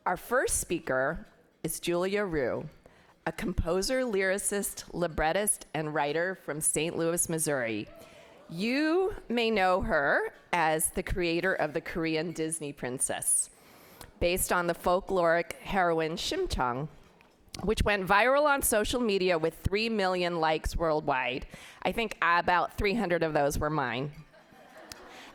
Our first speaker is Julia Riew, a composer, lyricist, librettist, and writer from St. Louis, Missouri. You may know her as the creator of the Korean Disney princess, based on the folkloric heroine Shimchang, which went viral on social media with 3 million likes worldwide. I think about 300 of those were mine.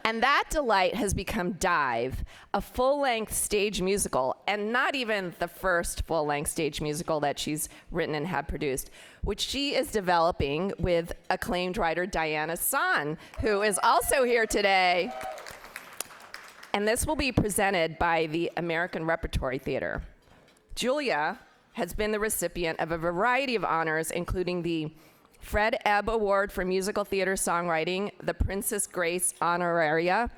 And that delight has become Dive, a full-length stage musical, and not even the first full-length stage musical that she's written and had produced, which she is developing with acclaimed writer Diane San, who is also here today. And this will be presented by the American Repertory Theater. Julia has been the recipient of a variety of honors, including the Fred Ebb Award for Musical Theater Songwriting, the Princess Grace Honoraria,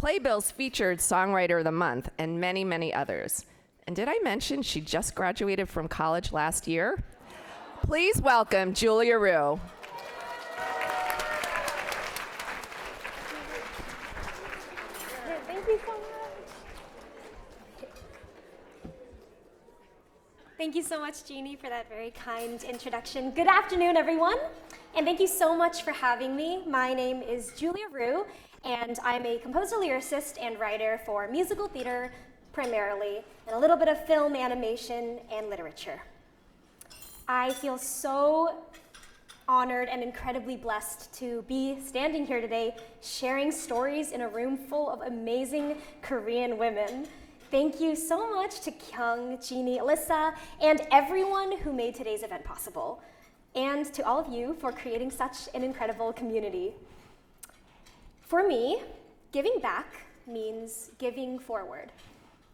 Playbill's featured Songwriter of the Month, and many, many others. And did I mention she just graduated from college last year? Please welcome Julia Riew. Thank you so much. Thank you so much, Jeannie, for that very kind introduction. Good afternoon, everyone, and thank you so much for having me. My name is Julia Riew, and I'm a composer, lyricist, and writer for musical theater primarily, and a little bit of film, animation, and literature. I feel so honored and incredibly blessed to be standing here today sharing stories in a room full of amazing Korean women. Thank you so much to Kyung, Jeannie, Alyssa, and everyone who made today's event possible, and to all of you for creating such an incredible community. For me, giving back means giving forward.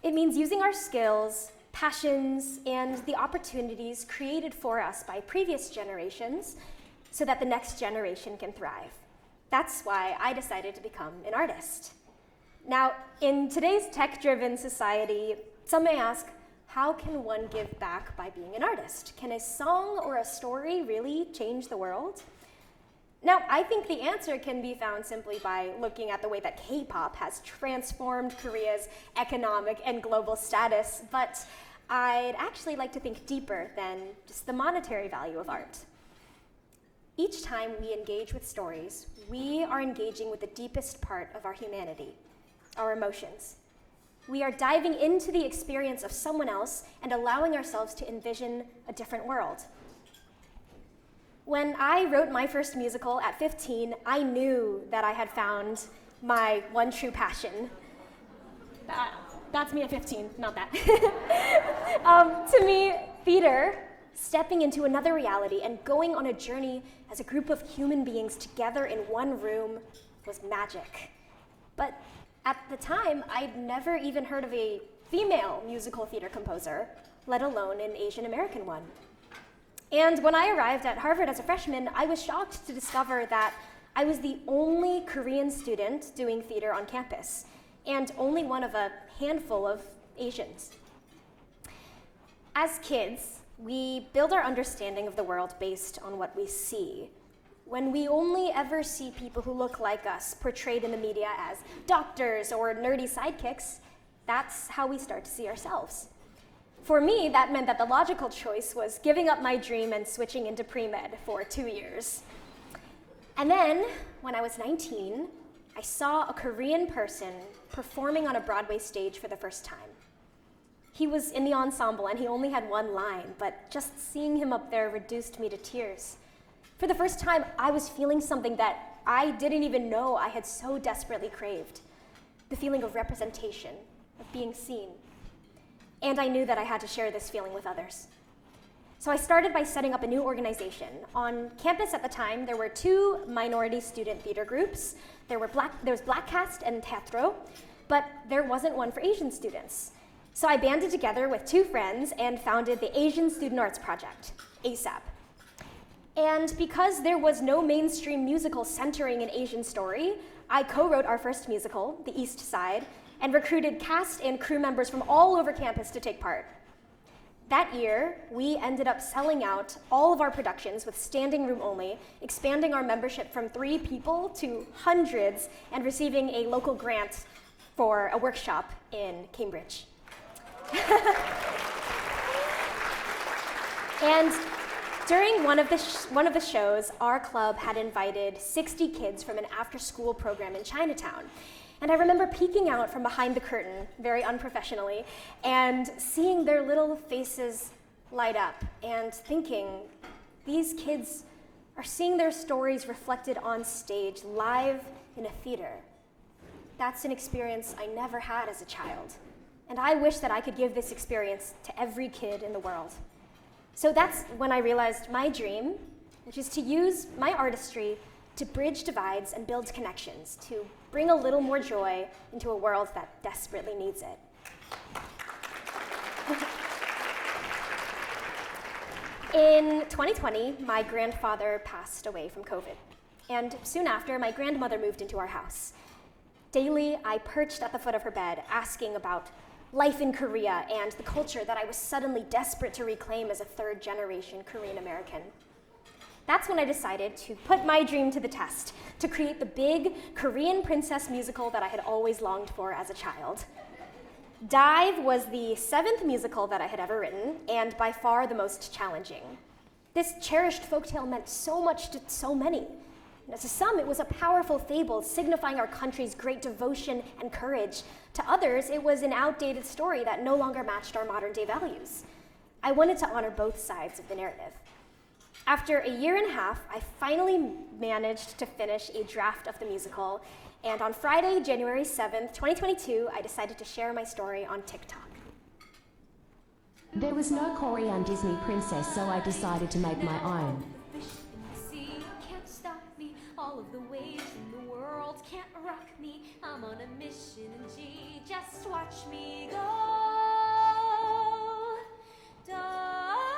It means using our skills, passions, and the opportunities created for us by previous generations so that the next generation can thrive. That's why I decided to become an artist. Now, in today's tech-driven society, some may ask, how can one give back by being an artist? Can a song or a story really change the world? Now, I think the answer can be found simply by looking at the way that K-pop has transformed Korea's economic and global status, but I'd actually like to think deeper than just the monetary value of art. Each time we engage with stories, we are engaging with the deepest part of our humanity, our emotions. We are diving into the experience of someone else and allowing ourselves to envision a different world. When I wrote my first musical at 15, I knew that I had found my one true passion. That's me at 15, not that. To me, theater, stepping into another reality and going on a journey as a group of human beings together in one room was magic. But at the time, I'd never even heard of a female musical theater composer, let alone an Asian American one. And when I arrived at Harvard as a freshman, I was shocked to discover that I was the only Korean student doing theater on campus, and only one of a handful of Asians. As kids, we build our understanding of the world based on what we see. When we only ever see people who look like us portrayed in the media as doctors or nerdy sidekicks, that's how we start to see ourselves. For me, that meant that the logical choice was giving up my dream and switching into pre-med for 2 years. And then, when I was 19, I saw a Korean person performing on a Broadway stage for the first time. He was in the ensemble and he only had one line, but just seeing him up there reduced me to tears. For the first time, I was feeling something that I didn't even know I had so desperately craved. The feeling of representation, of being seen. And I knew that I had to share this feeling with others. So I started by setting up a new organization. On campus at the time, there were 2 minority student theater groups. There was Black Cast and Teatro, but there wasn't one for Asian students. So I banded together with 2 friends and founded the Asian Student Arts Project, ASAP. And because there was no mainstream musical centering an Asian story, I co-wrote our first musical, The East Side, and recruited cast and crew members from all over campus to take part. That year, we ended up selling out all of our productions with standing room only, expanding our membership from 3 people to hundreds, and receiving a local grant for a workshop in Cambridge. During one of the shows, our club had invited 60 kids from an after-school program in Chinatown. And I remember peeking out from behind the curtain, very unprofessionally, and seeing their little faces light up and thinking, these kids are seeing their stories reflected on stage, live in a theater. That's an experience I never had as a child. And I wish that I could give this experience to every kid in the world. So that's when I realized my dream, which is to use my artistry to bridge divides and build connections, to bring a little more joy into a world that desperately needs it. In 2020, my grandfather passed away from COVID. And soon after, my grandmother moved into our house. Daily, I perched at the foot of her bed, asking about life in Korea and the culture that I was suddenly desperate to reclaim as a third-generation Korean American. That's when I decided to put my dream to the test, to create the big Korean princess musical that I had always longed for as a child. Dive was the 7th musical that I had ever written, and by far the most challenging. This cherished folktale meant so much to so many. And to some, it was a powerful fable signifying our country's great devotion and courage. To others, it was an outdated story that no longer matched our modern-day values. I wanted to honor both sides of the narrative. After a year and a half, I finally managed to finish a draft of the musical, and on Friday, January 7th, 2022, I decided to share my story on TikTok. There was no Korean Disney princess, so I decided to make my own. Can't stop me. All of the waves in the world can't rock me. I'm on a mission in G. Just watch me go. Dive.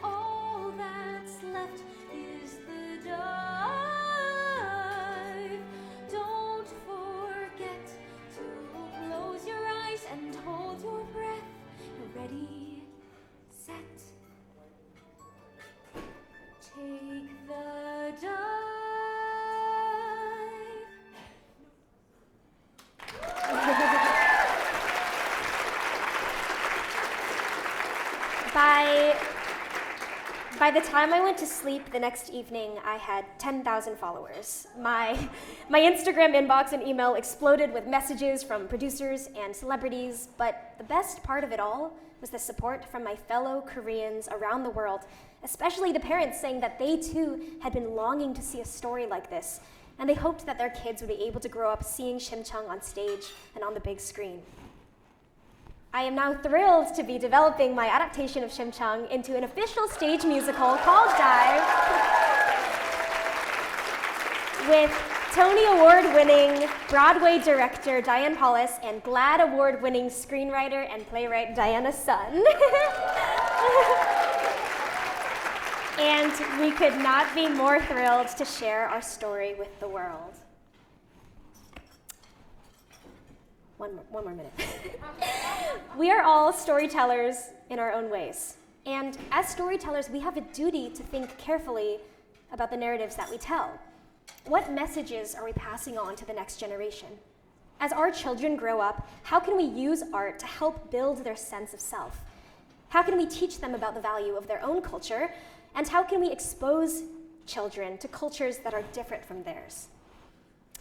All that's left is the dive. Don't forget to close your eyes and hold your breath. Ready, set. Take the dive. By the time I went to sleep the next evening, I had 10,000 followers. My Instagram inbox and email exploded with messages from producers and celebrities, but the best part of it all was the support from my fellow Koreans around the world, especially the parents saying that they too had been longing to see a story like this, and they hoped that their kids would be able to grow up seeing Shimcheong on stage and on the big screen. I am now thrilled to be developing my adaptation of Shimcheong into an official stage musical called Dive, with Tony Award-winning Broadway director Diane Paulus and GLAAD Award-winning screenwriter and playwright Diana's son. And we could not be more thrilled to share our story with the world. One more minute. We are all storytellers in our own ways. And as storytellers, we have a duty to think carefully about the narratives that we tell. What messages are we passing on to the next generation? As our children grow up, how can we use art to help build their sense of self? How can we teach them about the value of their own culture? And how can we expose children to cultures that are different from theirs?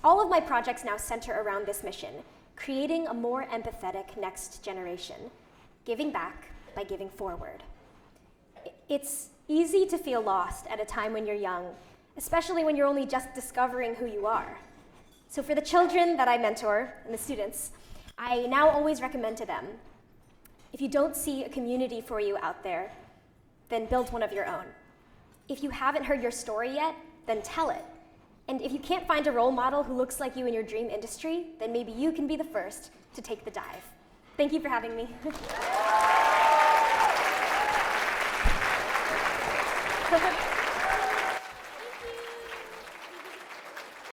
All of my projects now center around this mission: creating a more empathetic next generation, giving back by giving forward. It's easy to feel lost at a time when you're young, especially when you're only just discovering who you are. So for the children that I mentor and the students, I now always recommend to them, if you don't see a community for you out there, then build one of your own. If you haven't heard your story yet, then tell it. And if you can't find a role model who looks like you in your dream industry, then maybe you can be the first to take the dive. Thank you for having me.